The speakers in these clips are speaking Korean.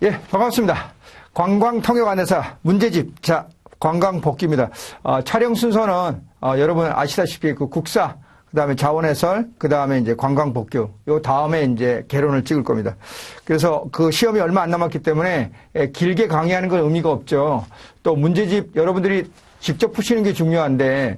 예, 반갑습니다. 관광통역안내사 문제집. 자, 관광복귀입니다. 촬영 순서는, 여러분 아시다시피 그 국사, 그 다음에 자원해설, 그 다음에 이제 관광복귀, 요 다음에 이제 개론을 찍을 겁니다. 그래서 그 시험이 얼마 안 남았기 때문에 길게 강의하는 건 의미가 없죠. 또 문제집 여러분들이 직접 푸시는 게 중요한데,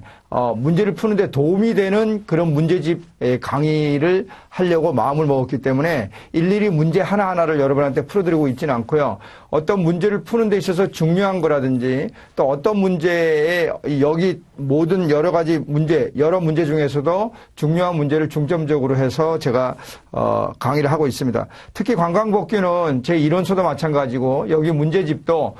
문제를 푸는데 도움이 되는 그런 문제집 강의를 하려고 마음을 먹었기 때문에 일일이 문제 하나하나를 여러분한테 풀어드리고 있지는 않고요. 어떤 문제를 푸는 데 있어서 중요한 거라든지 또 어떤 문제에 여기 모든 여러 가지 문제, 여러 문제 중에서도 중요한 문제를 중점적으로 해서 제가 강의를 하고 있습니다. 특히 관광복귀는 제 이론서도 마찬가지고 여기 문제집도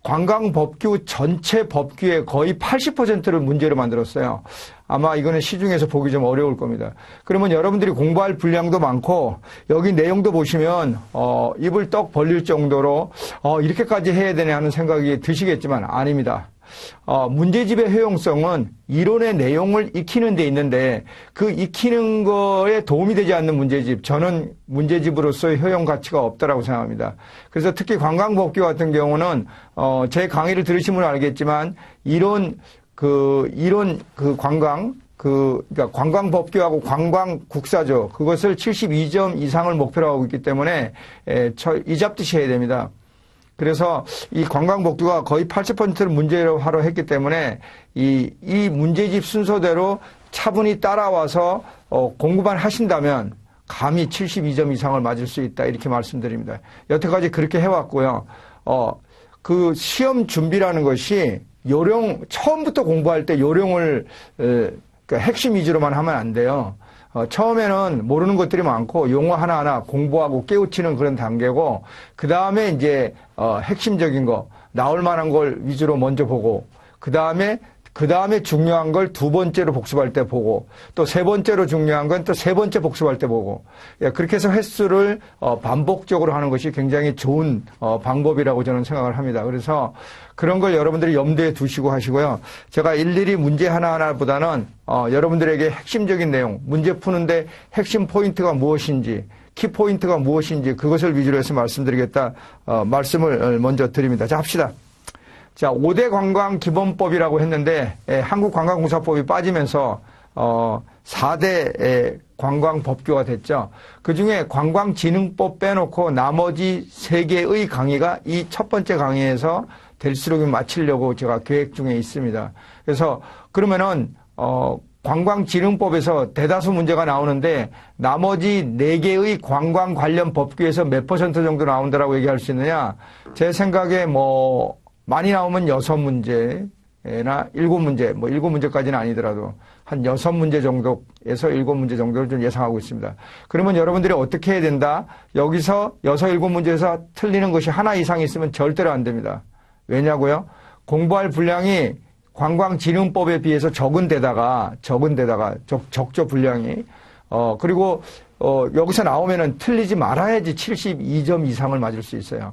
관광법규 전체 법규의 거의 80%를 문제로 만들었어요. 아마 이거는 시중에서 보기 좀 어려울 겁니다. 그러면 여러분들이 공부할 분량도 많고 여기 내용도 보시면 입을 떡 벌릴 정도로 이렇게까지 해야 되네 하는 생각이 드시겠지만 아닙니다. 문제집의 효용성은 이론의 내용을 익히는 데 있는데 그 익히는 거에 도움이 되지 않는 문제집, 저는 문제집으로서의 효용 가치가 없다라고 생각합니다. 그래서 특히 관광법규 같은 경우는 제 강의를 들으시면 알겠지만 그러니까 관광법규하고 관광국사죠. 그것을 72점 이상을 목표로 하고 있기 때문에 이 잡듯이 해야 됩니다. 그래서 이 관광복규가 거의 80%를 문제로 하러 했기 때문에 이 문제집 순서대로 차분히 따라와서 공부만 하신다면 감히 72점 이상을 맞을 수 있다 이렇게 말씀드립니다. 여태까지 그렇게 해왔고요. 그 시험 준비라는 것이 요령 처음부터 공부할 때 요령을 그러니까 핵심 위주로만 하면 안 돼요. 처음에는 모르는 것들이 많고 용어 하나하나 공부하고 깨우치는 그런 단계고 그 다음에 이제 핵심적인 거 나올 만한 걸 위주로 먼저 보고 그 다음에 중요한 걸 두 번째로 복습할 때 보고 또 세 번째로 중요한 건 또 세 번째 복습할 때 보고 그렇게 해서 횟수를 반복적으로 하는 것이 굉장히 좋은 방법이라고 저는 생각을 합니다. 그래서 그런 걸 여러분들이 염두에 두시고 하시고요. 제가 일일이 문제 하나하나보다는 여러분들에게 핵심적인 내용, 문제 푸는데 핵심 포인트가 무엇인지 키포인트가 무엇인지 그것을 위주로 해서 말씀드리겠다 말씀을 먼저 드립니다. 자, 합시다. 자, 5대 관광기본법이라고 했는데 한국관광공사법이 빠지면서 4대 관광법규가 됐죠. 그중에 관광진흥법 빼놓고 나머지 3개의 강의가 이 첫 번째 강의에서 될수록 마치려고 제가 계획 중에 있습니다. 그래서 그러면은 관광진흥법에서 대다수 문제가 나오는데 나머지 4개의 관광 관련 법규에서 몇 % 정도 나온다라고 얘기할 수 있느냐? 제 생각에 많이 나오면 6문제나 7문제, 7문제까지는 아니더라도 한 6문제 정도에서 7문제 정도를 좀 예상하고 있습니다. 그러면 여러분들이 어떻게 해야 된다? 여기서 6, 7문제에서 틀리는 것이 하나 이상 있으면 절대로 안 됩니다. 왜냐고요? 공부할 분량이 관광진흥법에 비해서 적은 데다가 적죠 분량이. 그리고 여기서 나오면은 틀리지 말아야지 72점 이상을 맞을 수 있어요.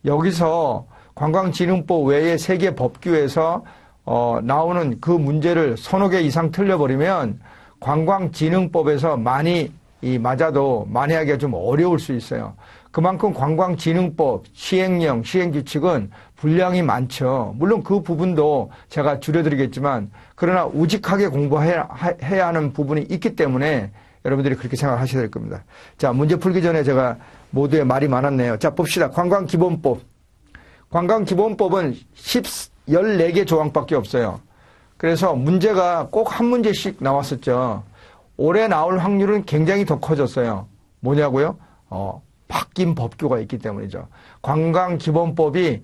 여기서 관광진흥법 외에 3개 법규에서 나오는 그 문제를 서너 개 이상 틀려버리면 관광진흥법에서 많이 맞아도 만회하기가 좀 어려울 수 있어요. 그만큼 관광진흥법, 시행령, 시행규칙은 분량이 많죠. 물론 그 부분도 제가 줄여드리겠지만 그러나 우직하게 공부해야 하는 부분이 있기 때문에 여러분들이 그렇게 생각하셔야 될 겁니다. 자, 문제 풀기 전에 제가 모두의 말이 많았네요. 자, 봅시다. 관광기본법. 관광기본법은 14개 조항밖에 없어요. 그래서 문제가 꼭 한 문제씩 나왔었죠. 올해 나올 확률은 굉장히 더 커졌어요. 뭐냐고요? 바뀐 법규가 있기 때문이죠. 관광기본법이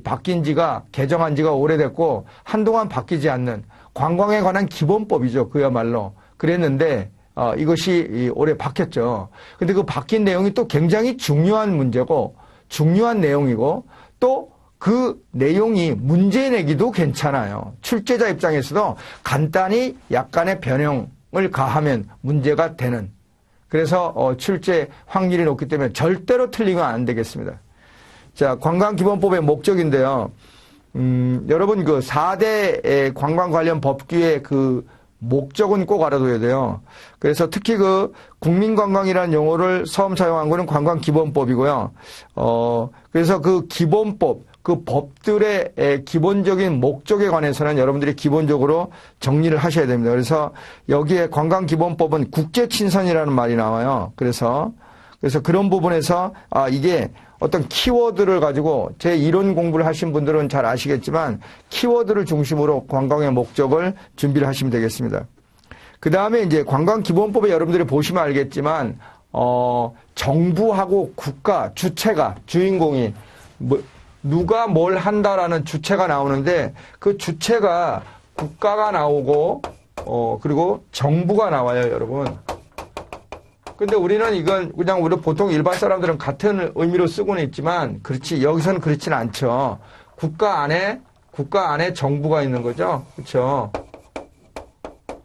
바뀐 지가, 개정한 지가 오래됐고, 한동안 바뀌지 않는 관광에 관한 기본법이죠. 그야말로. 그랬는데, 이것이 올해 바뀌었죠. 근데 그 바뀐 내용이 또 굉장히 중요한 문제고, 중요한 내용이고, 또 그 내용이 문제 내기도 괜찮아요. 출제자 입장에서도 간단히 약간의 변형을 가하면 문제가 되는. 그래서 출제 확률이 높기 때문에 절대로 틀리면 안 되겠습니다. 자, 관광기본법의 목적인데요. 여러분 그 4대 관광 관련 법규의 그 목적은 꼭 알아둬야 돼요. 그래서 특히 그 국민관광이라는 용어를 처음 사용한 거는 관광기본법이고요. 그래서 그 기본법, 그 법들의 기본적인 목적에 관해서는 여러분들이 기본적으로 정리를 하셔야 됩니다. 그래서 여기에 관광기본법은 국제친선이라는 말이 나와요. 그래서 그런 부분에서 이게 어떤 키워드를 가지고 제 이론 공부를 하신 분들은 잘 아시겠지만 키워드를 중심으로 관광의 목적을 준비를 하시면 되겠습니다. 그 다음에 이제 관광기본법에 여러분들이 보시면 알겠지만 정부하고 국가, 주체가, 주인공이 누가 뭘 한다라는 주체가 나오는데 그 주체가 국가가 나오고 그리고 정부가 나와요, 여러분. 근데 우리는 이건 그냥 우리 보통 일반 사람들은 같은 의미로 쓰고는 있지만 여기서는 그렇지는 않죠. 국가 안에 정부가 있는 거죠. 그렇죠?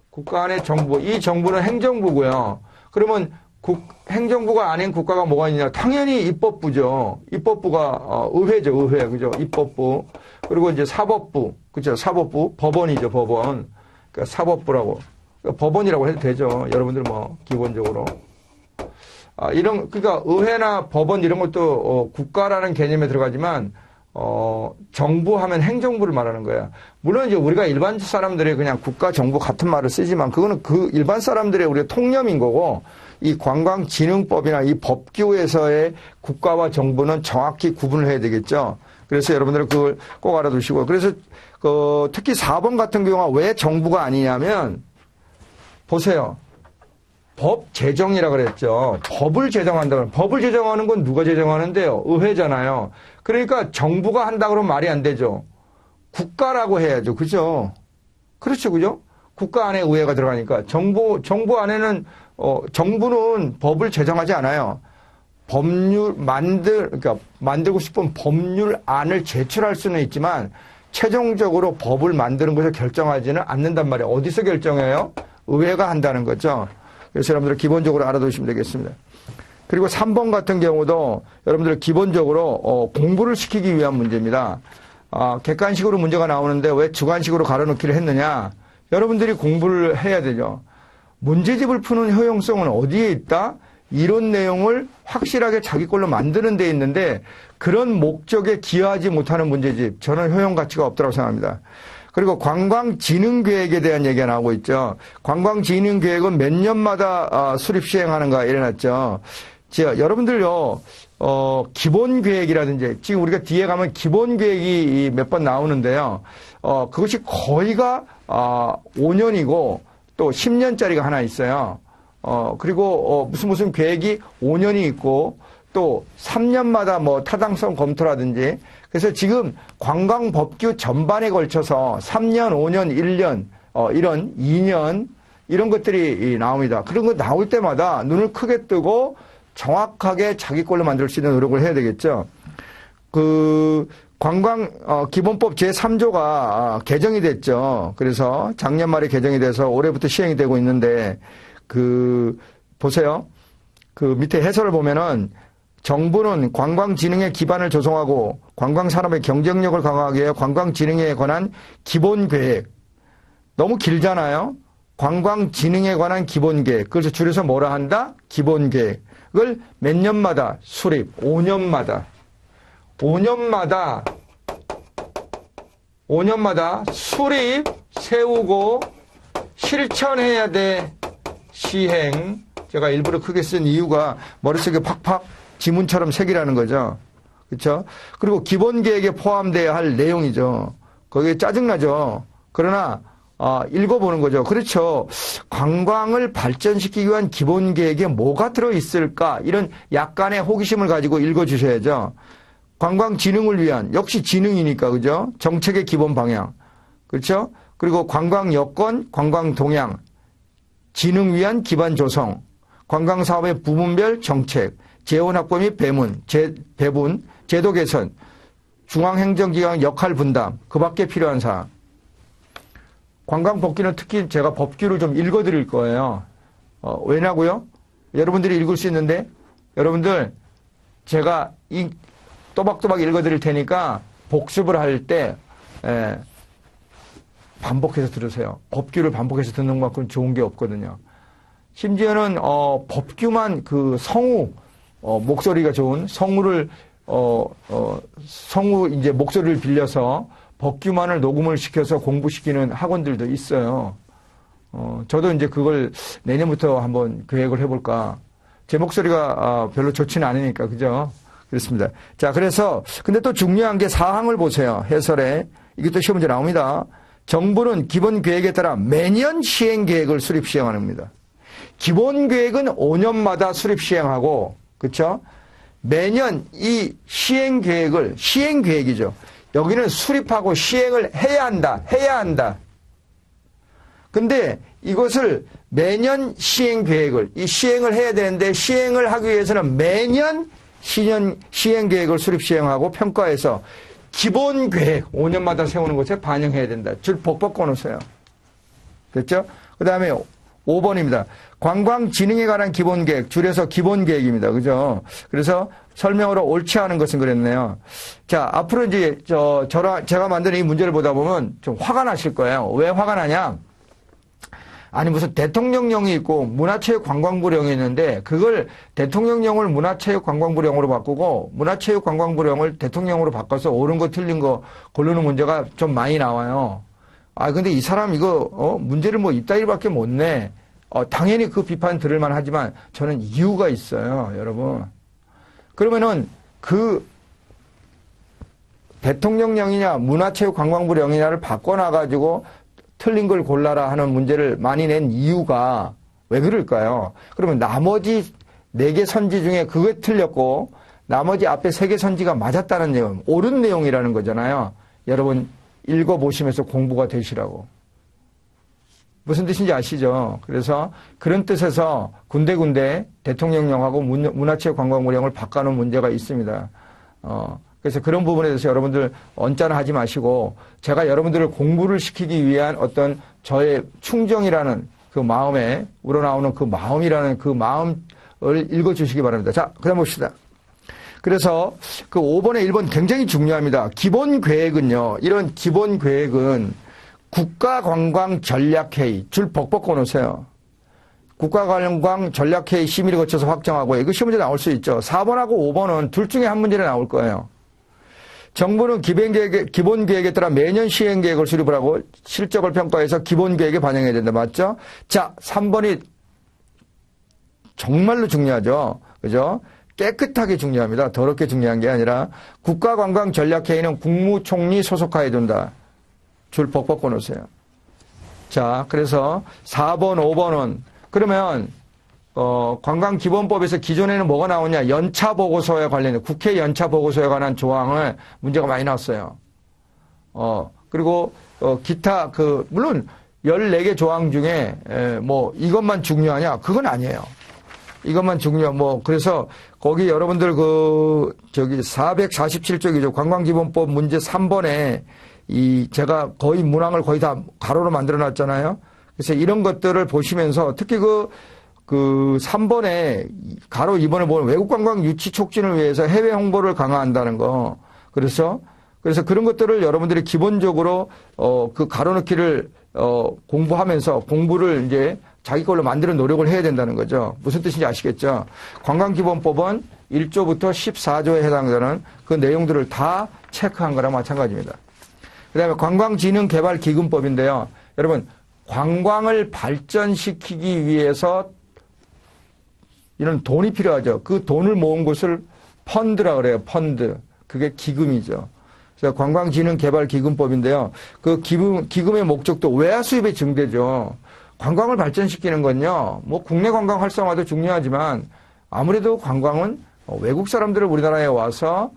국가 안에 정부. 이 정부는 행정부고요. 그러면 행정부가 아닌 국가가 뭐가 있냐? 당연히 입법부죠. 입법부가 의회죠, 의회. 그죠? 입법부. 그리고 이제 사법부. 그죠? 사법부. 법원이죠, 법원. 그러니까 사법부라고. 그러니까 법원이라고 해도 되죠. 여러분들 기본적으로. 그러니까 의회나 법원 이런 것도 국가라는 개념에 들어가지만 정부 하면 행정부를 말하는 거야. 물론 이제 우리가 일반 사람들이 그냥 국가, 정부 같은 말을 쓰지만 그거는 그 일반 사람들의 우리의 통념인 거고 이 관광진흥법이나 이 법규에서의 국가와 정부는 정확히 구분을 해야 되겠죠. 그래서 여러분들은 그걸 꼭 알아두시고 그래서 특히 4번 같은 경우가 왜 정부가 아니냐면 보세요. 법 제정이라 그랬죠. 법을 제정한다면 법을 제정하는 건 누가 제정하는데요? 의회잖아요. 그러니까 정부가 한다 그러면 말이 안 되죠. 국가라고 해야죠. 그죠? 그렇죠. 그죠? 국가 안에 의회가 들어가니까 정부 안에는 정부는 법을 제정하지 않아요. 그러니까 만들고 싶은 법률안을 제출할 수는 있지만 최종적으로 법을 만드는 것을 결정하지는 않는단 말이에요. 어디서 결정해요? 의회가 한다는 거죠. 그래서 여러분들 기본적으로 알아두시면 되겠습니다. 그리고 3번 같은 경우도 여러분들 기본적으로 공부를 시키기 위한 문제입니다. 객관식으로 문제가 나오는데 왜 주관식으로 가로놓기를 했느냐? 여러분들이 공부를 해야 되죠. 문제집을 푸는 효용성은 어디에 있다? 이런 내용을 확실하게 자기 걸로 만드는 데 있는데 그런 목적에 기여하지 못하는 문제집, 저는 효용 가치가 없다고 생각합니다. 그리고 관광진흥계획에 대한 얘기가 나오고 있죠. 관광진흥계획은 몇 년마다 수립 시행하는가 이래놨죠. 여러분들요, 기본계획이라든지 지금 우리가 뒤에 가면 기본계획이 몇 번 나오는데요. 그것이 거의가 5년이고 또 10년짜리가 하나 있어요. 그리고 무슨 계획이 5년이 있고 또 3년마다 타당성 검토라든지 그래서 지금 관광법규 전반에 걸쳐서 3년, 5년, 1년, 이런 2년 이런 것들이 나옵니다. 그런 거 나올 때마다 눈을 크게 뜨고 정확하게 자기 걸로 만들 수 있는 노력을 해야 되겠죠. 기본법 제3조가 개정이 됐죠. 그래서 작년 말에 개정이 돼서 올해부터 시행이 되고 있는데 보세요. 밑에 해설을 보면은 정부는 관광진흥의 기반을 조성하고 관광산업의 경쟁력을 강화하기 위해 관광진흥에 관한 기본계획. 너무 길잖아요. 관광진흥에 관한 기본계획. 그래서 줄여서 뭐라 한다? 기본계획을 몇 년마다 수립. 5년마다 수립, 세우고 실천해야 돼. 시행. 제가 일부러 크게 쓴 이유가 머릿속에 팍팍 지문처럼 새기라는 거죠. 그렇죠? 그리고 기본계획에 포함되어야 할 내용이죠. 거기에 짜증나죠. 그러나 읽어보는 거죠. 그렇죠. 관광을 발전시키기 위한 기본계획에 뭐가 들어있을까? 이런 약간의 호기심을 가지고 읽어주셔야죠. 관광진흥을 위한 역시 진흥이니까 그죠? 정책의 기본 방향. 그렇죠? 그리고 관광 여건, 관광 동향, 진흥 위한 기반 조성, 관광사업의 부문별 정책, 재원 확보 및 배분, 제도 개선, 중앙행정기관 역할 분담, 그 밖에 필요한 사항. 관광법규는 특히 제가 법규를 좀 읽어드릴 거예요. 왜냐고요? 여러분들이 읽을 수 있는데 여러분들 제가 또박또박 읽어드릴 테니까 복습을 할 때 반복해서 들으세요. 법규를 반복해서 듣는 것만큼 좋은 게 없거든요. 심지어는 법규만 그 성우 목소리가 좋은 성우를 성우 이제 목소리를 빌려서 법규만을 녹음을 시켜서 공부시키는 학원들도 있어요. 저도 이제 그걸 내년부터 한번 계획을 해볼까. 제 목소리가 별로 좋지는 않으니까, 그죠? 그렇습니다. 자, 그래서 근데 또 중요한 게 사항을 보세요. 해설에 이게 또 시험 문제 나옵니다. 정부는 기본 계획에 따라 매년 시행 계획을 수립 시행합니다. 기본 계획은 5년마다 수립 시행하고, 그렇죠? 매년 이 시행 계획이죠. 여기는 수립하고 시행을 해야 한다. 근데 이것을 매년 시행 계획을, 이 시행을 해야 되는데 시행을 하기 위해서는 매년 시행 계획을 수립 시행하고 평가해서 기본 계획 5년마다 세우는 것에 반영해야 된다. 줄 벅벅 꺼놓으세요. 됐죠? 그 다음에 5번입니다. 관광진흥에 관한 기본 계획, 줄여서 기본 계획입니다. 그죠? 그래서 설명으로 옳지 않은 것은 그랬네요. 자, 앞으로 이제 제가 만든 이 문제를 보다 보면 좀 화가 나실 거예요. 왜 화가 나냐? 아니 무슨 대통령령이 있고 문화체육관광부령이 있는데 그걸 대통령령을 문화체육관광부령으로 바꾸고 문화체육관광부령을 대통령령으로 바꿔서 옳은 거 틀린 거 고르는 문제가 좀 많이 나와요. 아 근데 이 사람 이거 문제를 뭐 이따위로밖에 못 내. 당연히 그 비판 들을만 하지만 저는 이유가 있어요, 여러분. 그러면은 그 대통령령이냐 문화체육관광부령이냐를 바꿔놔가지고 틀린 걸 골라라 하는 문제를 많이 낸 이유가 왜 그럴까요? 그러면 나머지 4개 선지 중에 그게 틀렸고 나머지 앞에 3개 선지가 맞았다는 내용, 옳은 내용이라는 거잖아요. 여러분 읽어보시면서 공부가 되시라고. 무슨 뜻인지 아시죠? 그래서 그런 뜻에서 군데군데 대통령령하고 문화체육관광부령을 바꿔놓은 문제가 있습니다. 그래서 그런 부분에 대해서 여러분들 언짢아 하지 마시고 제가 여러분들을 공부를 시키기 위한 어떤 저의 충정이라는 그 마음에 우러나오는 그 마음이라는 그 마음을 읽어주시기 바랍니다. 자, 그 다음 봅시다. 그래서 그 5번에 1번 굉장히 중요합니다. 기본 계획은요. 이런 기본 계획은 국가관광전략회의 줄 벅벅 꺼놓으세요. 국가관광전략회의 심의를 거쳐서 확정하고 이거 시험 문제 나올 수 있죠. 4번하고 5번은 둘 중에 한 문제는 나올 거예요. 정부는 기본 계획에 따라 매년 시행 계획을 수립을 하고 실적을 평가해서 기본 계획에 반영해야 된다. 맞죠? 자, 3번이 정말로 중요하죠. 그죠? 깨끗하게 중요합니다. 더럽게 중요한 게 아니라 국가관광전략회의는 국무총리 소속하에 둔다. 줄 벅벅 꺼놓으세요. 자, 그래서 4번, 5번은 그러면 관광기본법에서 기존에는 뭐가 나오냐? 연차보고서에 관련된 국회 연차보고서에 관한 조항을 문제가 많이 나왔어요. 그리고 기타 물론 14개 조항 중에 뭐 이것만 중요하냐? 그건 아니에요. 이것만 그래서 거기 여러분들 447쪽이죠. 관광기본법 문제 3번에 제가 거의 문항을 거의 다 가로로 만들어 놨잖아요. 그래서 이런 것들을 보시면서 특히 그 3번에 가로 2번에 보면 외국관광 유치 촉진을 위해서 해외 홍보를 강화한다는 거. 그래서 그런 것들을 여러분들이 기본적으로 그 가로넣기를 공부하면서 공부를 이제 자기 걸로 만드는 노력을 해야 된다는 거죠. 무슨 뜻인지 아시겠죠? 관광기본법은 1조부터 14조에 해당되는 그 내용들을 다 체크한 거랑 마찬가지입니다. 그 다음에 관광진흥개발기금법인데요. 여러분, 관광을 발전시키기 위해서 이런 돈이 필요하죠. 그 돈을 모은 곳을 펀드라 그래요. 펀드. 그게 기금이죠. 그래서 관광진흥개발기금법인데요. 그 기금의 목적도 외화 수입의 증대죠. 관광을 발전시키는 건요. 뭐 국내 관광 활성화도 중요하지만 아무래도 관광은 외국 사람들을 우리나라에 와서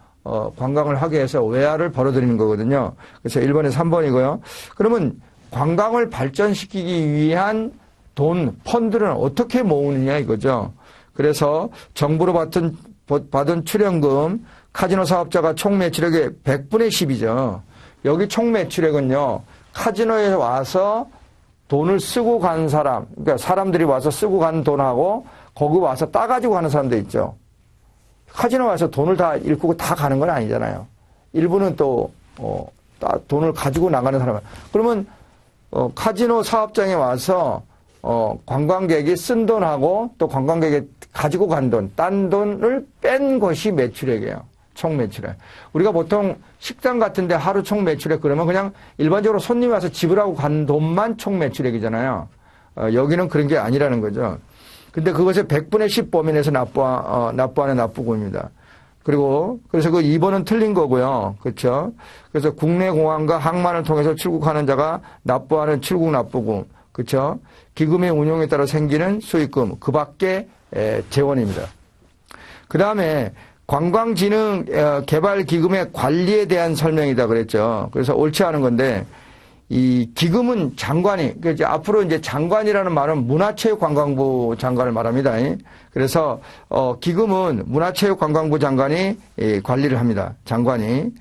관광을 하게 해서 외화를 벌어들이는 거거든요. 그래서 1번에 3번이고요. 그러면 관광을 발전시키기 위한 돈, 펀드는 어떻게 모으느냐 이거죠. 그래서 정부로 받은 출연금, 카지노 사업자가 총 매출액의 100분의 10이죠. 여기 총 매출액은요. 카지노에 와서 돈을 쓰고 간 사람, 그러니까 사람들이 와서 쓰고 간 돈하고 거기 와서 따가지고 가는 사람도 있죠. 카지노 와서 돈을 다 잃고 다 가는 건 아니잖아요. 일부는 또 돈을 가지고 나가는 사람. 그러면 카지노 사업장에 와서 관광객이 쓴 돈하고 또 관광객이 가지고 간 돈, 딴 돈을 뺀 것이 매출액이에요. 총 매출액. 우리가 보통 식당 같은데 하루 총 매출액 그러면 그냥 일반적으로 손님이 와서 지불하고 간 돈만 총 매출액이잖아요. 여기는 그런 게 아니라는 거죠. 근데 그것의 100분의 10 범위 내에서 납부하는 납부금입니다. 그리고 그래서 그 2번은 틀린 거고요. 그렇죠? 그래서 국내 공항과 항만을 통해서 출국하는 자가 납부하는 출국 납부금. 그렇죠? 기금의 운용에 따라 생기는 수익금. 그 밖에 재원입니다. 그다음에 관광진흥 개발기금의 관리에 대한 설명이다 그랬죠. 그래서 옳지 않은 건데 이 기금은 장관이, 이제 앞으로 이제 장관이라는 말은 문화체육관광부 장관을 말합니다. 그래서, 기금은 문화체육관광부 장관이 관리를 합니다. 장관이.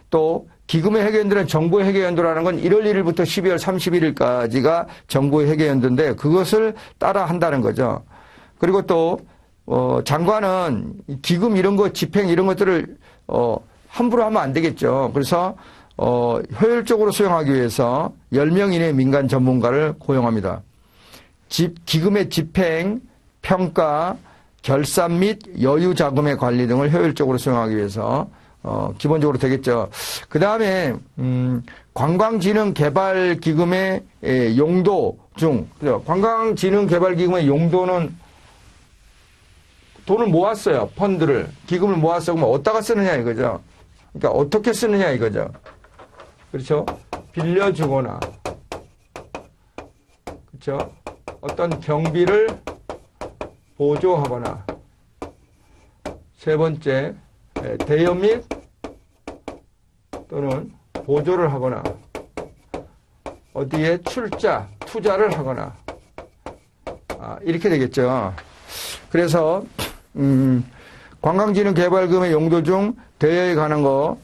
또, 기금의 회계연도는 정부의 회계연도라는 건 1월 1일부터 12월 31일까지가 정부의 회계연도인데 그것을 따라 한다는 거죠. 그리고 또, 장관은 기금 이런 거, 집행 이런 것들을, 함부로 하면 안 되겠죠. 그래서, 효율적으로 수행하기 위해서 10명 이내의 민간 전문가를 고용합니다. 기금의 집행, 평가, 결산 및 여유 자금의 관리 등을 효율적으로 수행하기 위해서 기본적으로 되겠죠. 그 다음에 관광진흥개발기금의 용도 중 관광진흥개발기금의 용도는 돈을 모았어요. 펀드를. 기금을 모았어. 그러면 어디다가 쓰느냐 이거죠. 그러니까 어떻게 쓰느냐 이거죠. 그렇죠? 빌려주거나, 그렇죠? 어떤 경비를 보조하거나, 세 번째, 대여 및 또는 보조를 하거나, 어디에 출자, 투자를 하거나, 이렇게 되겠죠. 그래서, 관광진흥개발금의 용도 중 대여에 관한 거,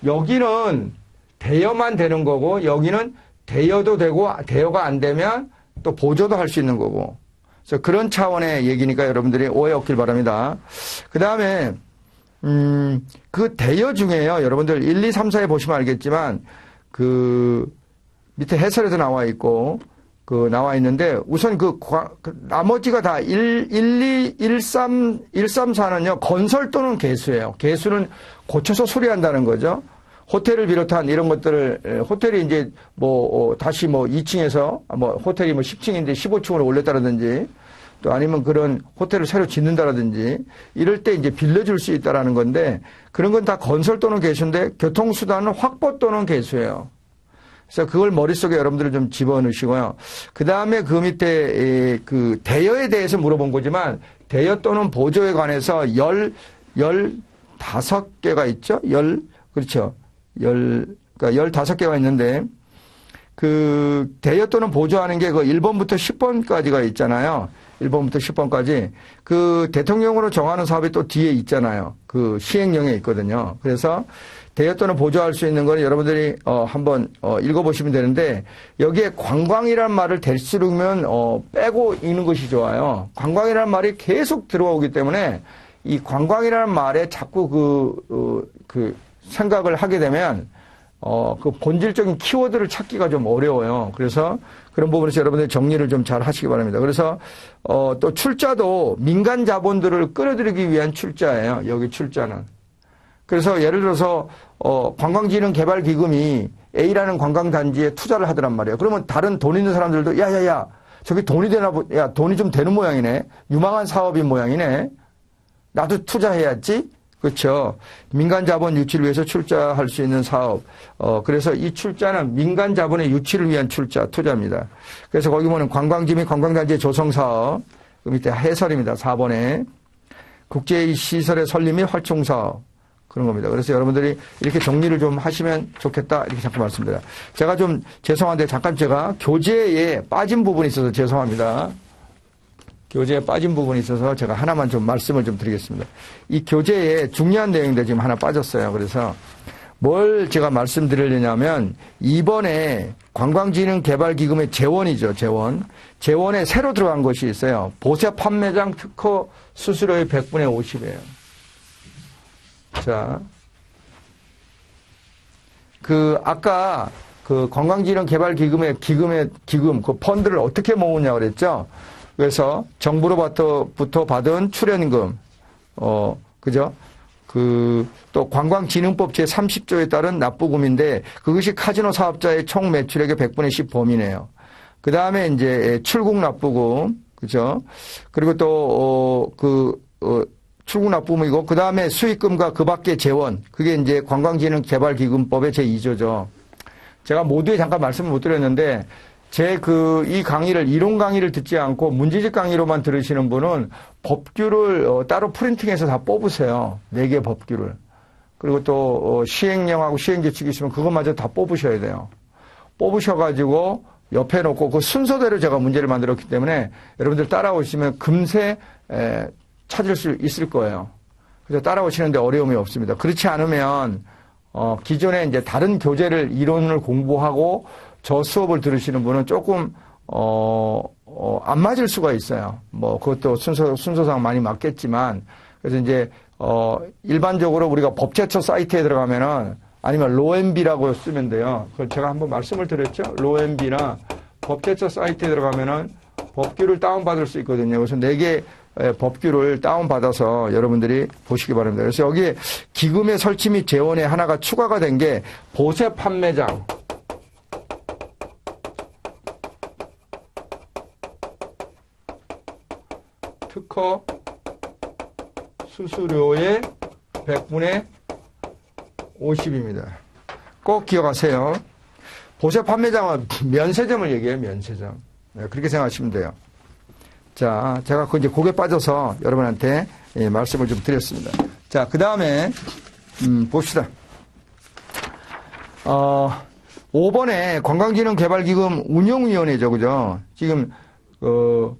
여기는 대여만 되는 거고 여기는 대여도 되고 대여가 안 되면 또 보조도 할 수 있는 거고. 그래서 그런 차원의 얘기니까 여러분들이 오해 없길 바랍니다. 그 다음에 그 대여 중에요. 여러분들 1, 2, 3, 4에 보시면 알겠지만 그 밑에 해설에도 나와 있고 나와 있는데 우선 나머지가 다 1, 2, 1, 3, 4는요. 건설 또는 개수예요. 개수는 고쳐서 수리한다는 거죠. 호텔을 비롯한 이런 것들을, 호텔이 이제 다시 2층에서, 호텔이 10층인데 15층으로 올렸다라든지, 또 아니면 그런 호텔을 새로 짓는다라든지, 이럴 때 이제 빌려줄 수 있다라는 건데, 그런 건 다 건설 또는 개수인데, 교통수단은 확보 또는 개수예요. 그래서 그걸 머릿속에 여러분들을 좀 집어넣으시고요. 그 다음에 그 밑에, 대여에 대해서 물어본 거지만, 대여 또는 보조에 관해서 15개가 있죠? 그렇죠. 그러니까 15개가 있는데, 대여 또는 보조하는 게 1번부터 10번까지가 있잖아요. 1번부터 10번까지. 대통령으로 정하는 사업이 또 뒤에 있잖아요. 시행령에 있거든요. 그래서 대여 또는 보조할 수 있는 건 여러분들이, 한번, 읽어보시면 되는데, 여기에 관광이란 말을 될수록면, 빼고 읽는 것이 좋아요. 관광이란 말이 계속 들어오기 때문에, 이 관광이라는 말에 자꾸 생각을 하게 되면, 본질적인 키워드를 찾기가 좀 어려워요. 그래서 그런 부분에서 여러분들 정리를 좀 잘 하시기 바랍니다. 그래서, 또 출자도 민간 자본들을 끌어들이기 위한 출자예요. 여기 출자는. 그래서 예를 들어서, 관광진흥개발기금이 A라는 관광단지에 투자를 하더란 말이에요. 그러면 다른 돈 있는 사람들도, 야야야, 저기 돈이 되나 야, 돈이 좀 되는 모양이네. 유망한 사업인 모양이네. 나도 투자해야지. 그렇죠. 민간 자본 유치를 위해서 출자할 수 있는 사업. 그래서 이 출자는 민간 자본의 유치를 위한 출자, 투자입니다. 그래서 거기 보면 관광지 및 관광단지의 조성 사업. 그 밑에 해설입니다. 4번에. 국제시설의 설립 및 활용 사업. 그런 겁니다. 그래서 여러분들이 이렇게 정리를 좀 하시면 좋겠다. 이렇게 잠깐 말씀드려요. 제가 좀 죄송한데 잠깐 제가 교재에 빠진 부분이 있어서 죄송합니다. 교재에 빠진 부분이 있어서 제가 하나만 좀 말씀을 좀 드리겠습니다. 이 교재에 중요한 내용인데 지금 하나 빠졌어요. 그래서 뭘 제가 말씀드리려냐면 이번에 관광진흥개발기금의 재원이죠. 재원에 새로 들어간 것이 있어요. 보세 판매장 특허 수수료의 100분의 50이에요. 자, 아까 그 건강진흥개발기금, 그 펀드를 어떻게 모으냐고 그랬죠? 그래서 정부로부터 받은 출연금, 그죠? 또 관광진흥법 제30조에 따른 납부금인데 그것이 카지노 사업자의 총 매출액의 100분의 10 범위네요. 그 다음에 이제 출국 납부금, 그죠? 그리고 또, 출국 납부금이고, 그 다음에 수익금과 그 밖의 재원, 그게 이제 관광진흥개발기금법의 제2조죠. 제가 모두에 잠깐 말씀을 못 드렸는데, 이 강의를, 이론 강의를 듣지 않고 문제집 강의로만 들으시는 분은 법규를 따로 프린팅해서 다 뽑으세요. 4개 법규를. 그리고 또, 시행령하고 시행규칙이 있으면 그것마저 다 뽑으셔야 돼요. 뽑으셔가지고 옆에 놓고 그 순서대로 제가 문제를 만들었기 때문에 여러분들 따라오시면 금세 찾을 수 있을 거예요. 그래서 따라오시는데 어려움이 없습니다. 그렇지 않으면, 기존에 이제 다른 교재를, 이론을 공부하고 저 수업을 들으시는 분은 조금, 안 맞을 수가 있어요. 뭐, 그것도 순서상 많이 맞겠지만. 그래서 이제, 일반적으로 우리가 법제처 사이트에 들어가면은 아니면 로엠비라고 쓰면 돼요. 그걸 제가 한번 말씀을 드렸죠. 로엠비나 법제처 사이트에 들어가면은 법규를 다운받을 수 있거든요. 그래서 4개 법규를 다운받아서 여러분들이 보시기 바랍니다. 그래서 여기에 기금의 설치 및 재원에 하나가 추가가 된 게 보세 판매장. 특허 수수료의 100분의 50입니다. 꼭 기억하세요. 보세 판매장은 면세점을 얘기해요, 면세점. 네, 그렇게 생각하시면 돼요. 자, 제가 이제 곡에 빠져서 여러분한테 말씀을 좀 드렸습니다. 자, 그 다음에, 봅시다. 5번에 관광진흥개발기금 운용위원회죠, 그죠? 지금,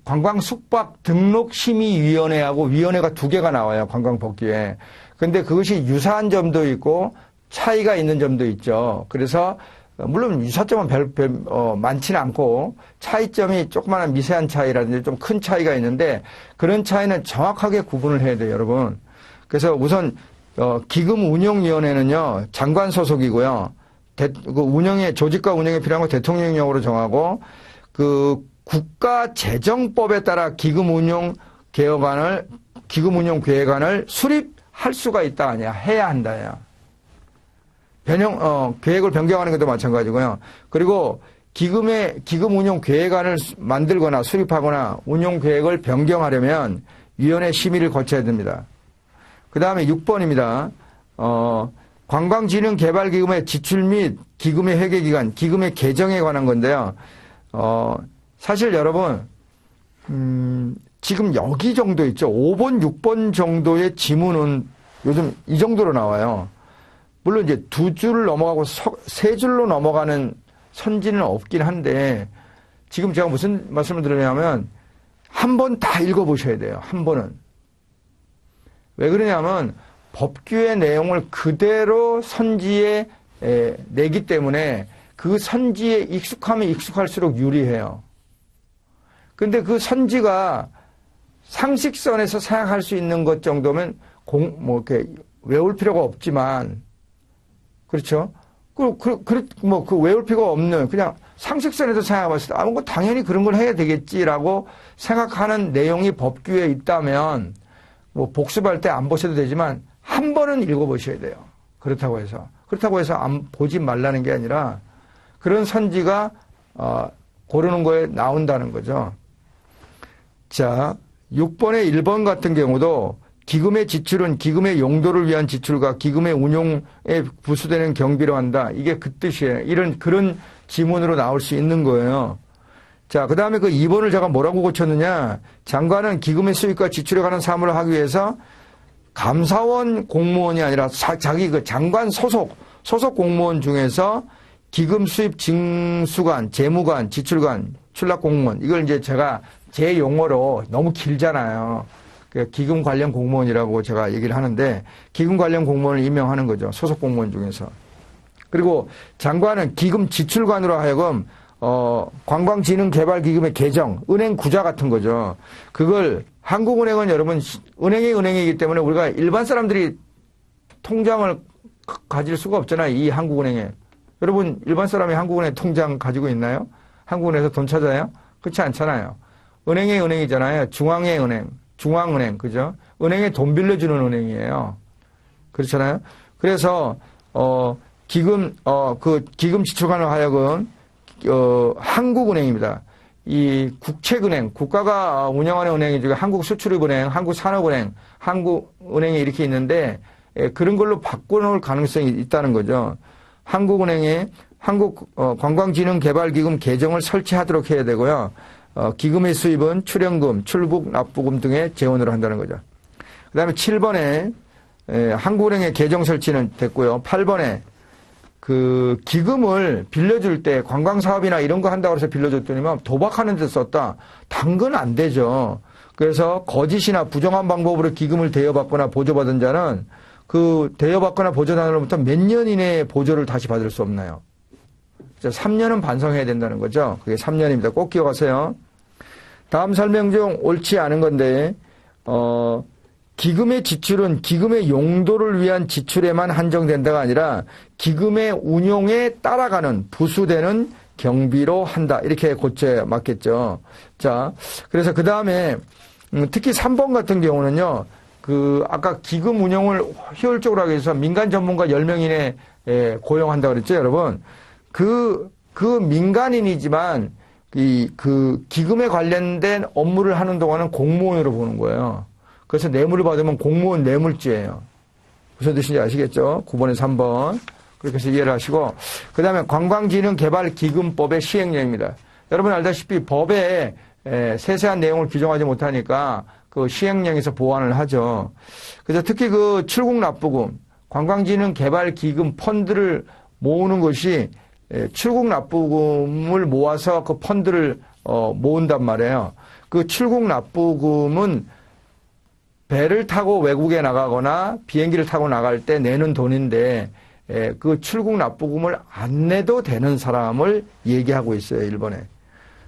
관광숙박등록심의위원회하고 위원회가 2개가 나와요, 관광법규에. 근데 그것이 유사한 점도 있고 차이가 있는 점도 있죠. 그래서 물론 유사점은 많지는 않고 차이점이 조그마한 미세한 차이라든지 좀 큰 차이가 있는데 그런 차이는 정확하게 구분을 해야 돼요, 여러분. 그래서 우선 기금운용위원회는요, 장관 소속이고요. 조직과 운영에 필요한 거 대통령령으로 정하고 국가재정법에 따라 기금운용계획안을 수립할 수가 있다 아니야. 해야 한다야. 계획을 변경하는 것도 마찬가지고요. 그리고 기금 운용 계획안을 만들거나 수립하거나 운용 계획을 변경하려면 위원회 심의를 거쳐야 됩니다. 그 다음에 6번입니다. 관광진흥개발기금의 지출 및 기금의 회계기간, 기금의 개정에 관한 건데요. 사실 여러분, 지금 여기 정도 있죠. 5번, 6번 정도의 지문은 요즘 이 정도로 나와요. 물론 이제 2줄 넘어가고 3줄로 넘어가는 선지는 없긴 한데 지금 제가 무슨 말씀을 드리냐면 한 번 다 읽어보셔야 돼요. 한 번은. 왜 그러냐면 법규의 내용을 그대로 선지에 내기 때문에 그 선지에 익숙하면 익숙할수록 유리해요. 근데 그 선지가 상식선에서 생각할 수 있는 것 정도면 이렇게 외울 필요가 없지만, 그렇죠? 외울 필요가 없는, 그냥 상식선에서 생각해봤을 때, 뭐 당연히 그런 걸 해야 되겠지라고 생각하는 내용이 법규에 있다면, 뭐 복습할 때 안 보셔도 되지만, 한 번은 읽어보셔야 돼요. 그렇다고 해서 안 보지 말라는 게 아니라, 그런 선지가, 고르는 거에 나온다는 거죠. 자, 6번의 1번 같은 경우도 기금의 지출은 기금의 용도를 위한 지출과 기금의 운용에 부수되는 경비로 한다. 이게 그 뜻이에요. 그런 지문으로 나올 수 있는 거예요. 자, 그 다음에 그 2번을 제가 뭐라고 고쳤느냐. 장관은 기금의 수입과 지출에 관한 사무를 하기 위해서 감사원 공무원이 아니라 자기 그 장관 소속 공무원 중에서 기금 수입 징수관, 재무관, 지출관, 출납 공무원. 이걸 이제 제가 제 용어로 너무 길잖아요. 기금 관련 공무원이라고 제가 얘기를 하는데 기금 관련 공무원을 임명하는 거죠. 소속 공무원 중에서. 그리고 장관은 기금 지출관으로 하여금 관광진흥개발기금의 개정, 은행 구자 같은 거죠. 그걸 한국은행은 여러분 은행이기 때문에 우리가 일반 사람들이 통장을 가질 수가 없잖아요. 이 한국은행에. 여러분, 일반 사람이 한국은행 통장 가지고 있나요? 한국은행에서 돈 찾아요? 그렇지 않잖아요. 은행의 은행이잖아요. 중앙의 은행, 중앙은행, 그죠? 은행에 돈 빌려주는 은행이에요. 그렇잖아요. 그래서, 기금 지출관을 하여금, 한국은행입니다. 이 국책은행, 국가가 운영하는 은행이 중에 한국수출입은행, 한국산업은행, 한국은행이 이렇게 있는데, 그런 걸로 바꿔놓을 가능성이 있다는 거죠. 한국은행에 관광진흥개발기금 계정을 설치하도록 해야 되고요. 기금의 수입은 출연금, 출국, 납부금 등의 재원으로 한다는 거죠. 그 다음에 7번에 한국은행의 계정 설치는 됐고요. 8번에 그 기금을 빌려줄 때 관광사업이나 이런 거 한다고 해서 빌려줬더니만 도박하는 데 썼다. 당근 안 되죠. 그래서 거짓이나 부정한 방법으로 기금을 대여받거나 보조받은 자는 그 대여받거나 보조단으로부터 몇 년 이내에 보조를 다시 받을 수 없나요? 3년은 반성해야 된다는 거죠. 그게 3년입니다. 꼭 기억하세요. 다음 설명 중 옳지 않은 건데 기금의 지출은 기금의 용도를 위한 지출에만 한정된다가 아니라 기금의 운용에 따라가는 부수되는 경비로 한다. 이렇게 고쳐야 맞겠죠. 자, 그래서 그 다음에 특히 3번 같은 경우는요. 아까 기금 운용을 효율적으로 하기 위해서 민간 전문가 10명 이내 고용한다고 그랬죠, 여러분. 그 민간인이지만 기금에 관련된 업무를 하는 동안은 공무원으로 보는 거예요. 그래서 뇌물을 받으면 공무원 뇌물죄예요. 무슨 뜻인지 아시겠죠? 9번에 3번. 그렇게 해서 이해를 하시고. 그 다음에 관광진흥개발기금법의 시행령입니다. 여러분 알다시피 법에 세세한 내용을 규정하지 못하니까 그 시행령에서 보완을 하죠. 그래서 특히 그 출국납부금, 관광진흥개발기금 펀드를 모으는 것이 출국납부금을 모아서 그 펀드를 모은단 말이에요. 그 출국납부금은 배를 타고 외국에 나가거나 비행기를 타고 나갈 때 내는 돈인데 그 출국납부금을 안 내도 되는 사람을 얘기하고 있어요. 일본에.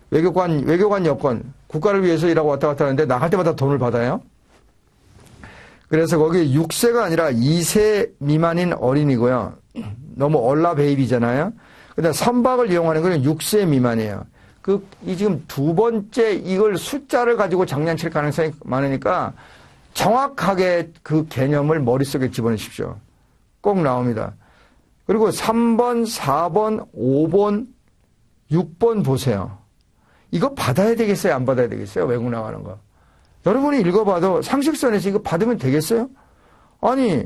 외교관 여건, 국가를 위해서 일하고 왔다 갔다 하는데 나갈 때마다 돈을 받아요. 그래서 거기 6세가 아니라 2세 미만인 어린이고요. 너무 얼라 베이비잖아요. 그다음 선박을 이용하는 건 6세 미만이에요. 이 지금 두 번째 이걸 숫자를 가지고 장난칠 가능성이 많으니까 정확하게 그 개념을 머릿속에 집어넣으십시오. 꼭 나옵니다. 그리고 3번, 4번, 5번, 6번 보세요. 이거 받아야 되겠어요? 안 받아야 되겠어요? 외국 나가는 거. 여러분이 읽어봐도 상식선에서 이거 받으면 되겠어요? 아니,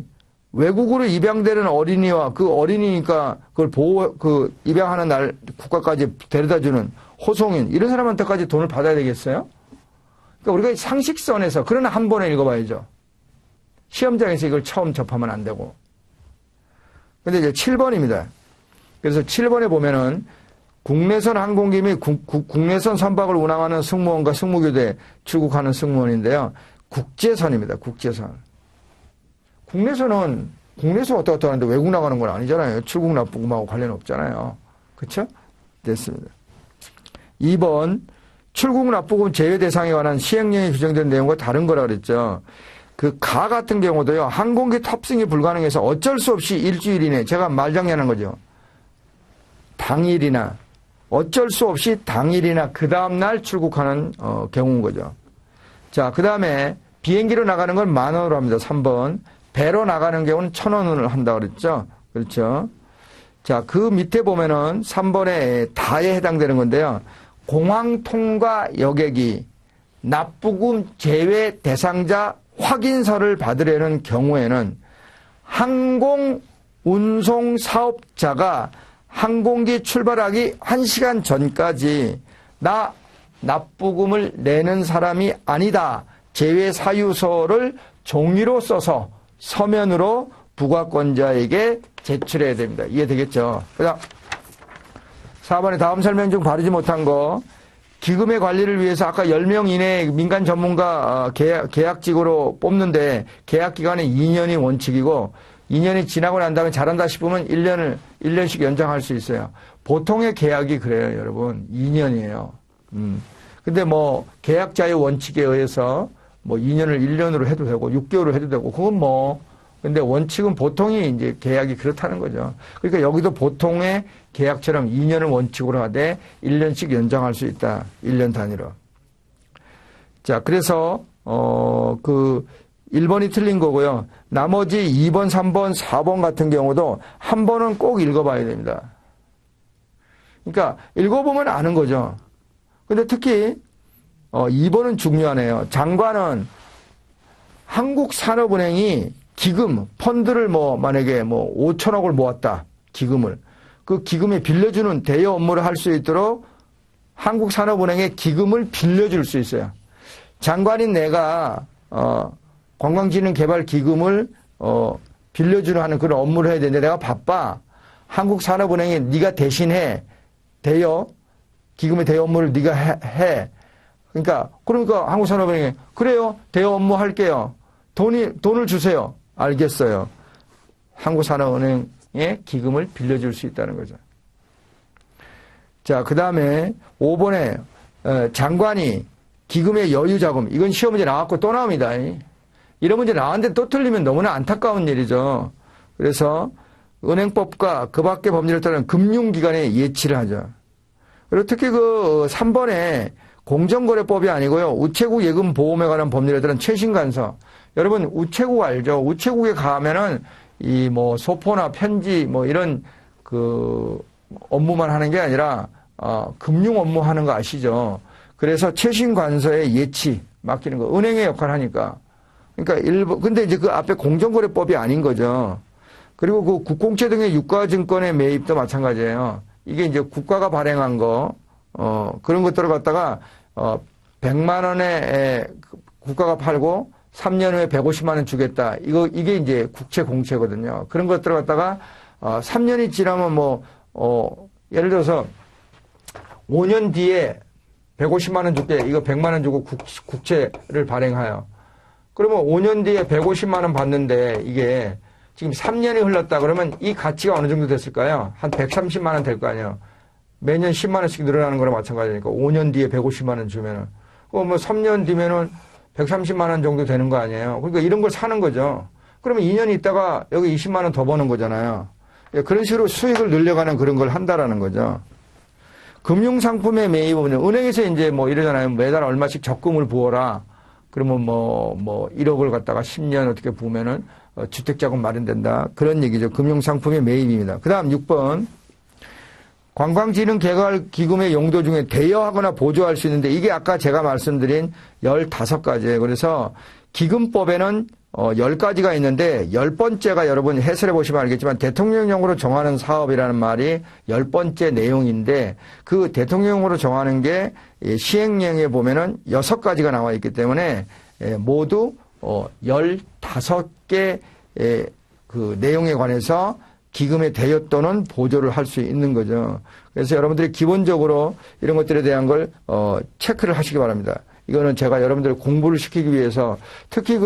외국으로 입양되는 어린이와 그 어린이니까 그걸 입양하는 날 국가까지 데려다주는 호송인, 이런 사람한테까지 돈을 받아야 되겠어요? 그러니까 우리가 상식선에서, 그러나 한 번에 읽어봐야죠. 시험장에서 이걸 처음 접하면 안 되고. 근데 이제 7번입니다. 그래서 7번에 보면은 국내선 항공기 및 국내선 선박을 운항하는 승무원과 승무교대에 출국하는 승무원인데요. 국제선입니다. 국제선. 국내선은 국내선 왔다 갔다 하는데 외국 나가는 건 아니잖아요. 출국 납부금하고 관련 없잖아요. 그렇죠? 됐습니다. 2번 출국 납부금 제외 대상에 관한 시행령에 규정된 내용과 다른 거라 그랬죠. 가 같은 경우도요. 항공기 탑승이 불가능해서 어쩔 수 없이 일주일 이내, 제가 말장난한 거죠. 당일이나 어쩔 수 없이 당일이나 그 다음날 출국하는 경우인 거죠. 자, 그 다음에 비행기로 나가는 건 10,000원으로 합니다. 3번. 배로 나가는 경우는 1,000원을 한다고 그랬죠. 그렇죠. 자, 그 밑에 보면은 3번에 다에 해당되는 건데요. 공항 통과 여객이 납부금 제외 대상자 확인서를 받으려는 경우에는 항공 운송 사업자가 항공기 출발하기 1시간 전까지 나 납부금을 내는 사람이 아니다. 제외 사유서를 종이로 써서 서면으로 부과권자에게 제출해야 됩니다. 이해되겠죠? 그다음 4번에 다음 설명 중 바르지 못한 거, 기금의 관리를 위해서 아까 10명 이내 민간 전문가 계약직으로 뽑는데 계약 기간이 2년이 원칙이고 2년이 지나고 난 다음에 잘한다 싶으면 1년씩 연장할 수 있어요. 보통의 계약이 그래요, 여러분. 2년이에요. 근데 뭐 계약자의 원칙에 의해서 뭐 2년을 1년으로 해도 되고 6개월을 해도 되고 그건 뭐 근데 원칙은 보통이 이제 계약이 그렇다는 거죠. 그러니까 여기도 보통의 계약처럼 2년을 원칙으로 하되 1년씩 연장할 수 있다. 1년 단위로. 자, 그래서, 1번이 틀린 거고요. 나머지 2번, 3번, 4번 같은 경우도 한 번은 꼭 읽어봐야 됩니다. 그러니까 읽어보면 아는 거죠. 근데 특히 2번은 중요하네요. 장관은 한국산업은행이 기금, 펀드를 만약에 5천억을 모았다. 기금을. 그 기금에 빌려주는 대여 업무를 할 수 있도록 한국산업은행에 기금을 빌려줄 수 있어요. 장관인 내가, 관광진흥개발기금을, 빌려주는 하는 그런 업무를 해야 되는데 내가 바빠. 한국산업은행에 네가 대신해. 기금의 대여 업무를 네가 해. 그러니까 한국산업은행에 그래요. 대여 업무 할게요. 돈을 주세요. 알겠어요. 한국산업은행에 기금을 빌려줄 수 있다는 거죠. 자, 그 다음에 5번에 장관이 기금의 여유자금. 이건 시험 문제 나왔고 또 나옵니다. 이런 문제 나왔는데 또 틀리면 너무나 안타까운 일이죠. 그래서 은행법과 그 밖의 법률에 따른 금융기관에 예치를 하죠. 그리고 특히 3번에 공정거래법이 아니고요. 우체국 예금 보험에 관한 법률에 따른 최신 간서. 여러분 우체국 알죠? 우체국에 가면은 소포나 편지 이런 업무만 하는 게 아니라 금융 업무 하는 거 아시죠? 그래서 최신 관서에 예치 맡기는 거. 은행의 역할을 하니까. 그러니까 근데 이제 그 앞에 공정거래법이 아닌 거죠. 그리고 그 국공채 등의 유가증권의 매입도 마찬가지예요. 이게 이제 국가가 발행한 거, 그런 것들을 갖다가, 100만 원에 국가가 팔고 3년 후에 150만 원 주겠다. 이게 이제 국채 공채거든요. 그런 것들을 갖다가, 3년이 지나면 예를 들어서 5년 뒤에 150만 원 줄게. 이거 100만 원 주고 국채를 발행하여. 그러면 5년 뒤에 150만 원 받는데 이게 지금 3년이 흘렀다 그러면 이 가치가 어느 정도 됐을까요? 한 130만 원 될 거 아니에요. 매년 10만 원씩 늘어나는 거랑 마찬가지니까 5년 뒤에 150만 원 주면은 3년 뒤면은 130만 원 정도 되는 거 아니에요. 그러니까 이런 걸 사는 거죠. 그러면 2년 있다가 여기 20만 원 더 버는 거잖아요. 그런 식으로 수익을 늘려가는 그런 걸 한다라는 거죠. 금융상품의 매입은 은행에서 이제 이러잖아요. 매달 얼마씩 적금을 부어라. 그러면 1억을 갖다가 10년 어떻게 부으면은 주택자금 마련된다. 그런 얘기죠. 금융상품의 매입입니다. 그 다음 6번. 관광진흥개발기금의 용도 중에 대여하거나 보조할 수 있는데 이게 아까 제가 말씀드린 15가지예요. 그래서 기금법에는 10가지가 있는데 10번째가 여러분 해설해 보시면 알겠지만 대통령령으로 정하는 사업이라는 말이 10번째 내용인데 그 대통령령으로 정하는 게 시행령에 보면은 6가지가 나와 있기 때문에 모두 15개 그 내용에 관해서 기금의 대여 또는 보조를 할 수 있는 거죠. 그래서 여러분들이 기본적으로 이런 것들에 대한 걸 체크를 하시기 바랍니다. 이거는 제가 여러분들을 공부를 시키기 위해서 특히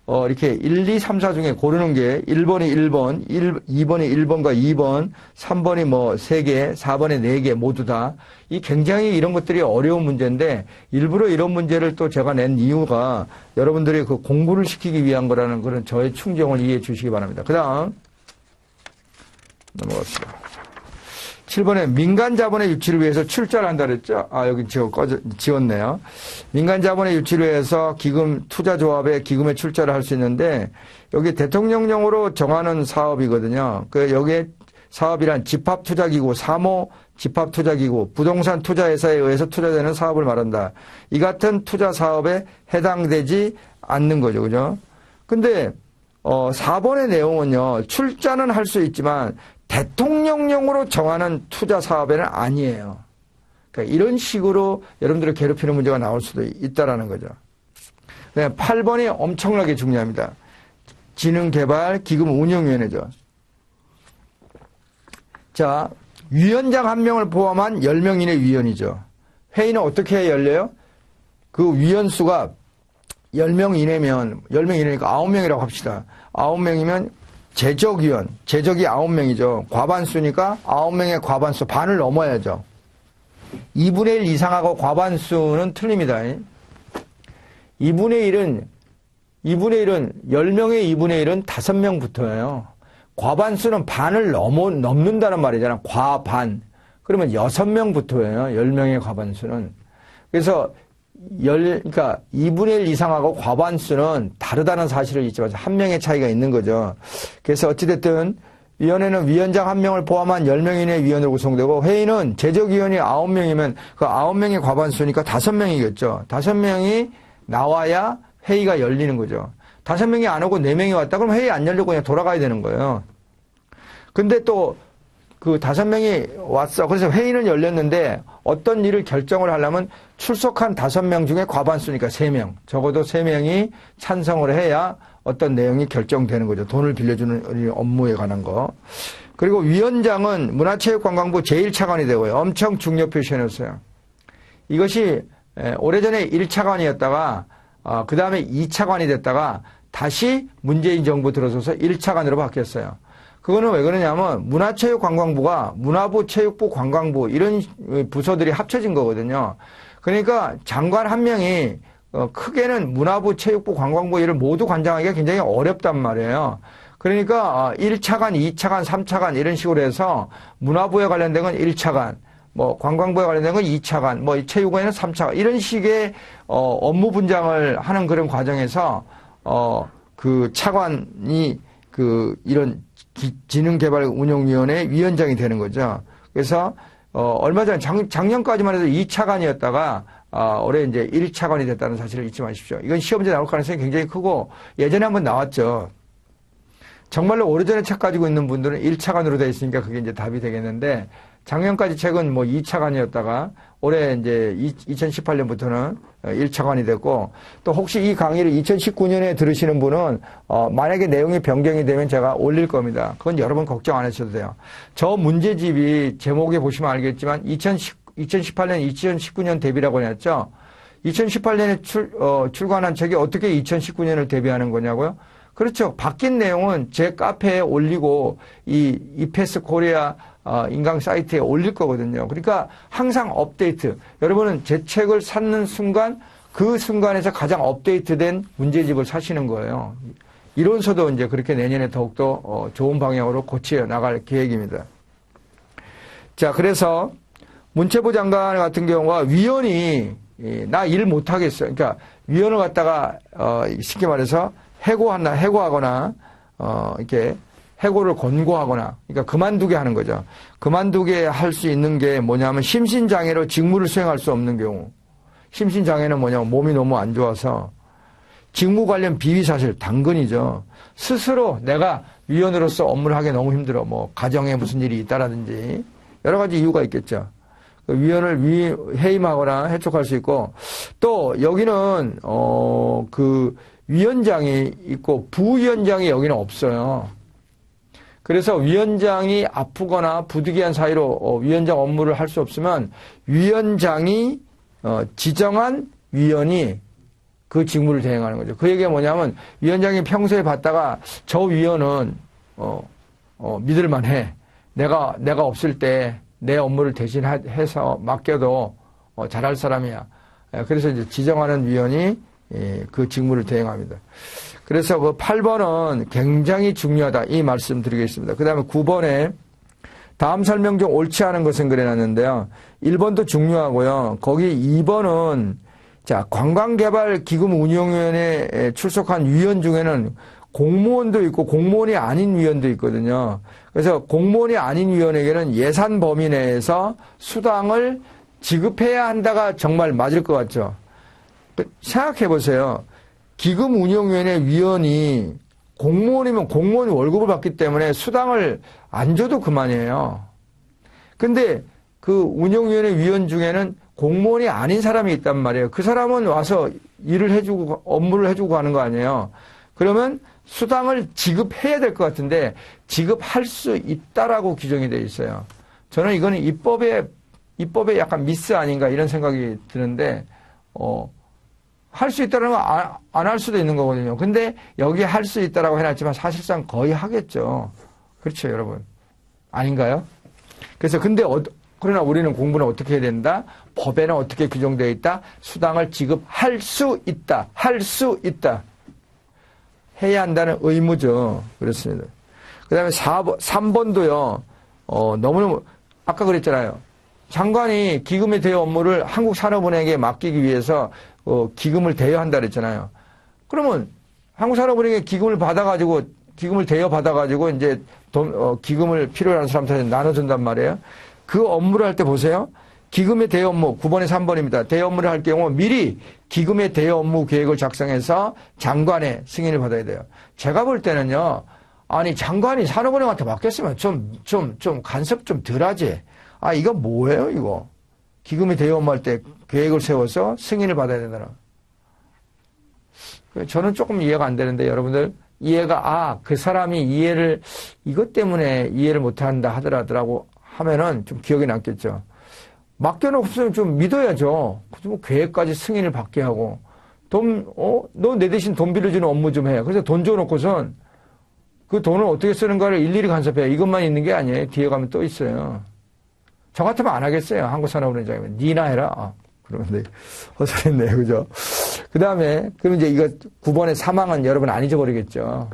이렇게 1, 2, 3, 4 중에 고르는 게 1번이 1번, 2번이 1번과 2번, 3번이 3개, 4번에 4개 모두 다. 이 굉장히 이런 것들이 어려운 문제인데 일부러 이런 문제를 또 제가 낸 이유가 여러분들이 그 공부를 시키기 위한 거라는 그런 저의 충정을 이해해 주시기 바랍니다. 그 다음 넘어갑시다. 7번에 민간 자본의 유치를 위해서 출자를 한다 그랬죠? 여기 지웠네요. 민간 자본의 유치를 위해서 기금 투자조합에 기금의 출자를 할 수 있는데 여기 대통령령으로 정하는 사업이거든요. 여기에 사업이란 집합투자기구, 사모 집합투자기구, 부동산 투자회사에 의해서 투자되는 사업을 말한다. 이 같은 투자 사업에 해당되지 않는 거죠. 그죠? 근데 4번의 내용은요. 출자는 할 수 있지만 대통령령으로 정하는 투자 사업에는 아니에요. 그러니까 이런 식으로 여러분들을 괴롭히는 문제가 나올 수도 있다라는 거죠. 8번이 엄청나게 중요합니다. 진흥개발 기금 운영위원회죠. 자, 위원장 1명을 포함한 10명 이내 위원이죠. 회의는 어떻게 열려요? 그 위원수가 10명 이내면 10명 이내니까 9명이라고 합시다. 9명이면 제적위원, 제적이 9명이죠. 과반수니까 9명의 과반수, 반을 넘어야죠. 2분의 1 이상하고 과반수는 틀립니다. 2분의 1은 2분의 1은, 10명의 2분의 1은 5명 붙어요. 과반수는 반을 넘는다는 말이잖아. 과반. 그러면 6명 붙어요. 10명의 과반수는. 그래서 그러니까 2분의 1 이상하고 과반수는 다르다는 사실을 잊지 마세요. 한 명의 차이가 있는 거죠. 그래서 어찌됐든 위원회는 위원장 1명을 포함한 10명 이내의 위원으로 구성되고 회의는 제적위원이 9명이면 그 9명의 과반수니까 5명이겠죠. 5명이 나와야 회의가 열리는 거죠. 5명이 안 오고 4명이 왔다 그러면 회의 안 열리고 그냥 돌아가야 되는 거예요. 근데 또 그 5명이 왔어. 그래서 회의는 열렸는데 어떤 일을 결정을 하려면 출석한 5명 중에 과반수니까 3명. 적어도 3명이 찬성을 해야 어떤 내용이 결정되는 거죠. 돈을 빌려주는 업무에 관한 거. 그리고 위원장은 문화체육관광부 제1차관이 되고요. 엄청 중요 표시해놨어요. 이것이 오래전에 1차관이었다가 그 다음에 2차관이 됐다가 다시 문재인 정부 들어서서 1차관으로 바뀌었어요. 그거는 왜 그러냐면 문화체육관광부가 문화부, 체육부, 관광부 이런 부서들이 합쳐진 거거든요. 그러니까 장관 1명이 크게는 문화부, 체육부, 관광부 이를 모두 관장하기가 굉장히 어렵단 말이에요. 그러니까 1차관, 2차관, 3차관 이런 식으로 해서 문화부에 관련된 건 1차관, 뭐 관광부에 관련된 건 2차관, 뭐 체육부에는 3차관 이런 식의 업무 분장을 하는 그런 과정에서 그 차관이 그 이런 지능개발운용위원회 위원장이 되는 거죠. 그래서 얼마 전 작년까지만 해도 2차관이었다가 올해 이제 1차관이 됐다는 사실을 잊지 마십시오. 이건 시험지에 나올 가능성이 굉장히 크고 예전에 한번 나왔죠. 정말로 오래전에 책 가지고 있는 분들은 1차관으로 되어 있으니까 그게 이제 답이 되겠는데 작년까지 책은 뭐 2차관이었다가 올해 이제 2018년부터는 1차관이 됐고 또 혹시 이 강의를 2019년에 들으시는 분은 만약에 내용이 변경이 되면 제가 올릴 겁니다. 그건 여러분 걱정 안 하셔도 돼요. 저 문제집이 제목에 보시면 알겠지만 2018년, 2019년 대비라고 했죠. 2018년에 출간한 책이 어떻게 2019년을 대비하는 거냐고요? 그렇죠. 바뀐 내용은 제 카페에 올리고 이 이패스 코리아 인강 사이트에 올릴 거거든요. 그러니까 항상 업데이트. 여러분은 제 책을 사는 순간 그 순간에서 가장 업데이트된 문제집을 사시는 거예요. 이론서도 이제 그렇게 내년에 더욱더 좋은 방향으로 고쳐 나갈 계획입니다. 자, 그래서 문체부 장관 같은 경우가 위원이 나 일 못하겠어요. 그러니까 위원을 갖다가 쉽게 말해서 해고하거나 이렇게 해고를 권고하거나 그러니까 그만두게 하는 거죠. 그만두게 할 수 있는 게 뭐냐면 심신장애로 직무를 수행할 수 없는 경우. 심신장애는 뭐냐면 몸이 너무 안 좋아서 직무 관련 비위사실 당근이죠. 스스로 내가 위원으로서 업무를 하기 너무 힘들어. 뭐 가정에 무슨 일이 있다라든지 여러 가지 이유가 있겠죠. 위원을 해임하거나 해촉할 수 있고 또 여기는 그 위원장이 있고 부위원장이 여기는 없어요. 그래서 위원장이 아프거나 부득이한 사유로 위원장 업무를 할 수 없으면 위원장이 지정한 위원이 그 직무를 대행하는 거죠. 그 얘기가 뭐냐면 위원장이 평소에 봤다가 저 위원은 믿을만해. 내가 없을 때 내 업무를 대신해서 맡겨도 잘할 사람이야. 그래서 이제 지정하는 위원이 그 직무를 대행합니다. 그래서 그 8번은 굉장히 중요하다. 이 말씀 드리겠습니다. 그 다음에 9번에 다음 설명 중 옳지 않은 것은 그래놨는데요. 1번도 중요하고요. 거기 2번은 자, 관광개발기금운용위원회에 출석한 위원 중에는 공무원도 있고 공무원이 아닌 위원도 있거든요. 그래서 공무원이 아닌 위원에게는 예산 범위 내에서 수당을 지급해야 한다가 정말 맞을 것 같죠. 생각해 보세요. 기금운용위원회 위원이 공무원이면 공무원이 월급을 받기 때문에 수당을 안 줘도 그만이에요. 근데 그 운용위원회 위원 중에는 공무원이 아닌 사람이 있단 말이에요. 그 사람은 와서 일을 해주고 업무를 해주고 가는 거 아니에요. 그러면 수당을 지급해야 될 것 같은데 지급할 수 있다라고 규정이 되어 있어요. 저는 이거는 입법에 약간 미스 아닌가 이런 생각이 드는데 할 수 있다는 건 안 할 수도 있는 거거든요. 근데 여기 할 수 있다라고 해놨지만 사실상 거의 하겠죠. 그렇죠, 여러분. 아닌가요? 그래서 그러나 우리는 공부는 어떻게 해야 된다? 법에는 어떻게 규정되어 있다? 수당을 지급할 수 있다. 할 수 있다. 해야 한다는 의무죠. 그렇습니다. 그 다음에 3번도요, 너무너무, 아까 그랬잖아요. 장관이 기금의 대여 업무를 한국산업은행에 맡기기 위해서, 기금을 대여한다 그랬잖아요. 그러면 한국산업은행에 기금을 대여받아가지고, 이제 기금을 필요로 하는 사람한테 나눠준단 말이에요. 그 업무를 할 때 보세요. 기금의 대여 업무, 9번에 3번입니다. 대여 업무를 할 경우 미리 기금의 대여 업무 계획을 작성해서 장관의 승인을 받아야 돼요. 제가 볼 때는요, 아니, 장관이 산업은행한테 맡겼으면 좀 간섭 좀 덜 하지. 아, 이거 뭐예요, 이거? 기금의 대여 업무 할 때 계획을 세워서 승인을 받아야 된다는. 저는 조금 이해가 안 되는데, 여러분들, 그 사람이 이것 때문에 이해를 못 한다 하더라고 하면은 좀 기억에 남겠죠. 맡겨놓으면 좀 믿어야죠. 뭐 계획까지 승인을 받게 하고, 너 내 대신 돈 빌려주는 업무 좀 해. 그래서 돈 줘놓고선 그 돈을 어떻게 쓰는가를 일일이 간섭해. 이것만 있는 게 아니에요. 뒤에 가면 또 있어요. 저 같으면 안 하겠어요. 한국산업은행장이면. 니나 해라. 그러면 네. 헛소리했네요. 그죠? 그 다음에, 그럼 이제 이거 9번의 사망은 여러분 안 잊어버리겠죠.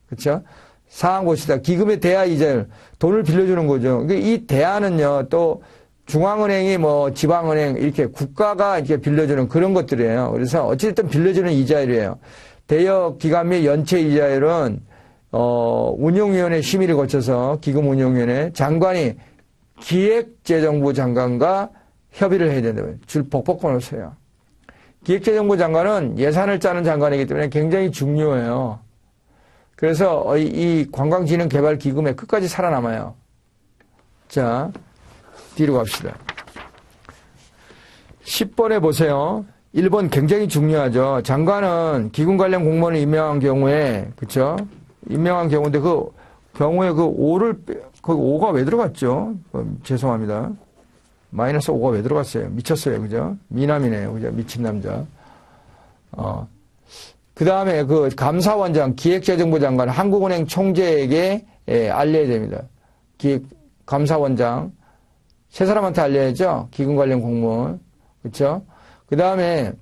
그쵸? 사항 봅시다. 기금의 대하 이자율. 돈을 빌려주는 거죠. 이 대하는요, 또 중앙은행이 뭐 지방은행 이렇게 국가가 이렇게 빌려주는 그런 것들이에요. 그래서 어찌됐든 빌려주는 이자율이에요. 대여 기간 및 연체 이자율은 운용위원회 심의를 거쳐서 기금운용위원회 장관이 기획재정부 장관과 협의를 해야 된다고요. 줄 벅벅 꺼놓으세요. 기획재정부 장관은 예산을 짜는 장관이기 때문에 굉장히 중요해요. 그래서 이 관광진흥개발기금에 끝까지 살아남아요. 자, 뒤로 갑시다. 10번에 보세요. 1번 굉장히 중요하죠. 장관은 기금 관련 공무원을 임명한 경우에, 그쵸? 임명한 경우인데 그 경우에 그 5가 왜 들어갔죠? 죄송합니다. 마이너스 5가 왜 들어갔어요? 미쳤어요. 그죠? 미남이네요. 그죠? 미친 남자. 그 다음에 그 감사원장, 기획재정부 장관, 한국은행 총재에게 알려야 됩니다. 감사원장. 세 사람한테 알려야죠. 기금 관련 공무원. 그렇죠? 그 다음에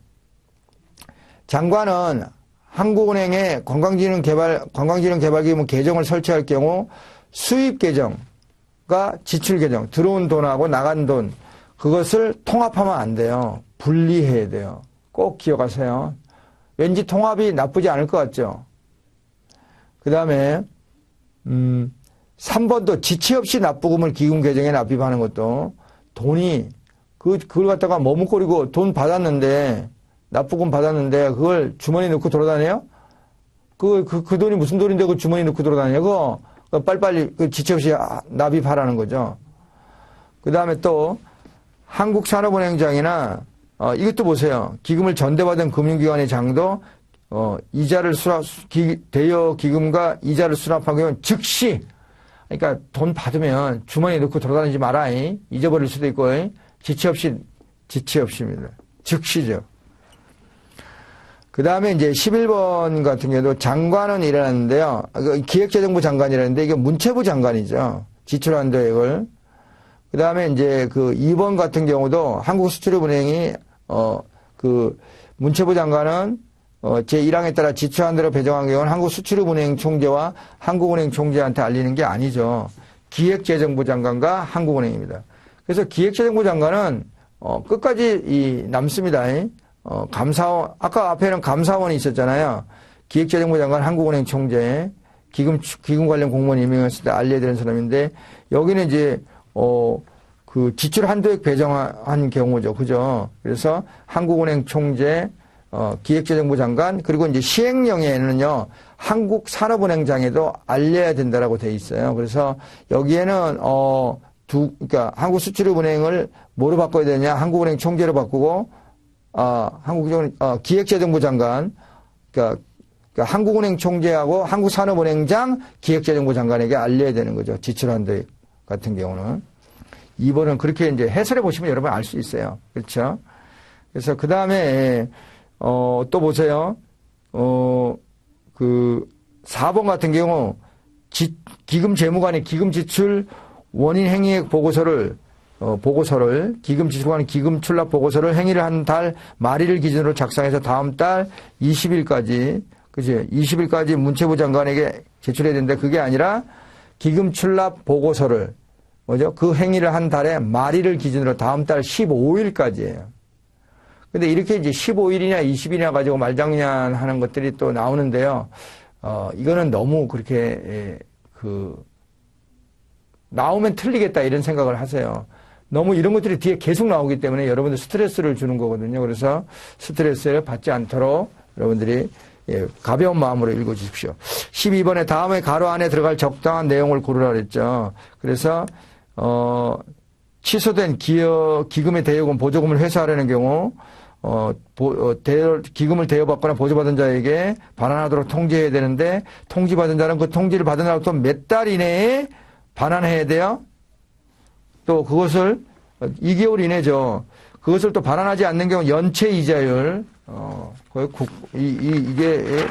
장관은 한국은행에 관광진흥개발기금 계정을 설치할 경우 수입 계정과 지출 계정, 들어온 돈하고 나간 돈, 그것을 통합하면 안 돼요. 분리해야 돼요. 꼭 기억하세요. 왠지 통합이 나쁘지 않을 것 같죠? 그 다음에 3번도 지체 없이 납부금을 기금 계정에 납입하는 것도 돈이 그걸 갖다가 머뭇거리고 돈 받았는데 납부금 받았는데 그걸 주머니에 넣고 돌아다녀요? 그 돈이 무슨 돈인데 그 주머니에 넣고 돌아다녀요? 그거 빨리빨리 지체 없이 납입하라는 거죠. 그 다음에 또 한국산업은행장이나 이것도 보세요. 기금을 전대받은 금융기관의 장도 이자를 대여 기금과 이자를 수납하기 위한 즉시, 그러니까 돈 받으면 주머니에 넣고 돌아다니지 마라. 잊어버릴 수도 있고 지체 없이입니다. 즉시죠. 그 다음에 이제 11번 같은 경우도 장관은 일어났는데요. 기획재정부 장관이라는데 이게 문체부 장관이죠. 지출한 계획을. 그 다음에 이제 그 2번 같은 경우도 한국수출입은행이 그 문체부 장관은 제1항에 따라 지출한 대로 배정한 경우는 한국수출입은행 총재와 한국은행 총재한테 알리는 게 아니죠. 기획재정부 장관과 한국은행입니다. 그래서 기획재정부 장관은 끝까지 남습니다. 감사원, 아까 앞에는 감사원이 있었잖아요. 기획재정부 장관, 한국은행 총재, 기금 관련 공무원 임명했을 때 알려야 되는 사람인데, 여기는 이제, 그 지출 한도액 배정한 경우죠. 그죠? 그래서 한국은행 총재, 기획재정부 장관, 그리고 이제 시행령에는요, 한국산업은행장에도 알려야 된다라고 돼 있어요. 그래서 여기에는, 그러니까 한국수출입은행을 뭐로 바꿔야 되냐? 한국은행 총재로 바꾸고, 기획재정부 장관, 그러니까 한국은행 총재하고 한국산업은행장, 기획재정부 장관에게 알려야 되는 거죠. 지출한도 같은 경우는. 2번은 그렇게 이제 해설해 보시면 여러분 알 수 있어요. 그렇죠? 그래서 그 다음에, 또 보세요. 그 4번 같은 경우, 기금 재무관이 기금 지출 원인 행위액 보고서를 기금 지출관 기금 출납 보고서를 행위를 한 달 말일을 기준으로 작성해서 다음 달 20일까지 그지? 20일까지 문체부 장관에게 제출해야 되는데 그게 아니라 기금 출납 보고서를 뭐죠? 그 행위를 한 달에 말일을 기준으로 다음 달 15일까지예요. 근데 이렇게 이제 15일이냐 20일이나 가지고 말장난하는 것들이 또 나오는데요. 이거는 너무 그렇게 나오면 틀리겠다 이런 생각을 하세요. 너무 이런 것들이 뒤에 계속 나오기 때문에 여러분들 스트레스를 주는 거거든요. 그래서 스트레스를 받지 않도록 여러분들이 가벼운 마음으로 읽어주십시오. 12번에 다음에 가로 안에 들어갈 적당한 내용을 고르라 그랬죠. 그래서 취소된 기금의 대여금, 보조금을 회수하려는 경우 기금을 대여받거나 보조받은 자에게 반환하도록 통지해야 되는데 통지받은 자는 그 통지를 받은 날부터 몇 달 이내에 반환해야 돼요. 또 그것을 2개월 이내죠. 그것을 또 반환하지 않는 경우 연체 이자율 이게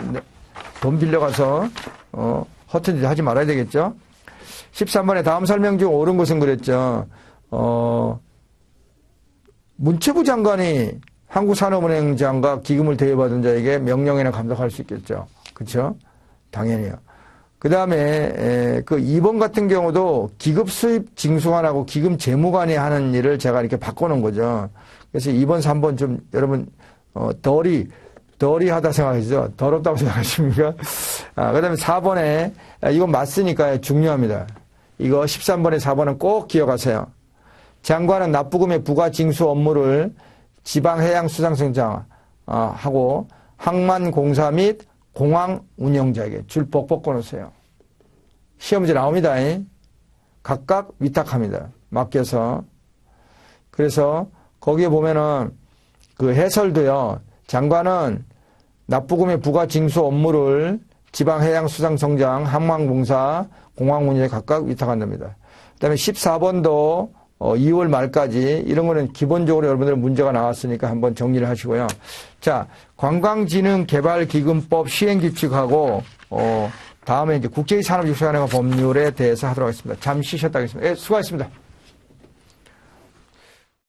돈 빌려가서 허튼 짓 하지 말아야 되겠죠. 13번에 다음 설명 중 옳은 것은 그랬죠. 문체부 장관이 한국산업은행장과 기금을 대여받은 자에게 명령이나 감독할 수 있겠죠. 그렇죠? 당연히요. 그 다음에 그 2번 같은 경우도 기급 수입 징수관하고 기금 재무관이 하는 일을 제가 이렇게 바꿔놓은 거죠. 그래서 2번, 3번 좀 여러분 덜이하다 생각하시죠? 더럽다고 생각하십니까? 그 다음에 4번에 이건 맞으니까 중요합니다. 이거 13번에 4번은 꼭 기억하세요. 장관은 납부금의 부과 징수 업무를 지방해양수산청장 하고 항만공사 및 공항 운영자에게 줄 벅벅 꺼놓으세요. 시험문제 나옵니다. 각각 위탁합니다. 맡겨서. 그래서 거기에 보면은 그 해설도요. 장관은 납부금의 부과 징수 업무를 지방해양수산청장, 항만공사, 공항 운영에 각각 위탁한답니다. 그다음에 14번도 2월 말까지 이런 거는 기본적으로 여러분들 문제가 나왔으니까 한번 정리를 하시고요. 자, 관광진흥개발기금법 시행규칙하고 다음에 이제 국제산업육사관의 법률에 대해서 하도록 하겠습니다. 잠시 쉬었다 하겠습니다. 수고하셨습니다.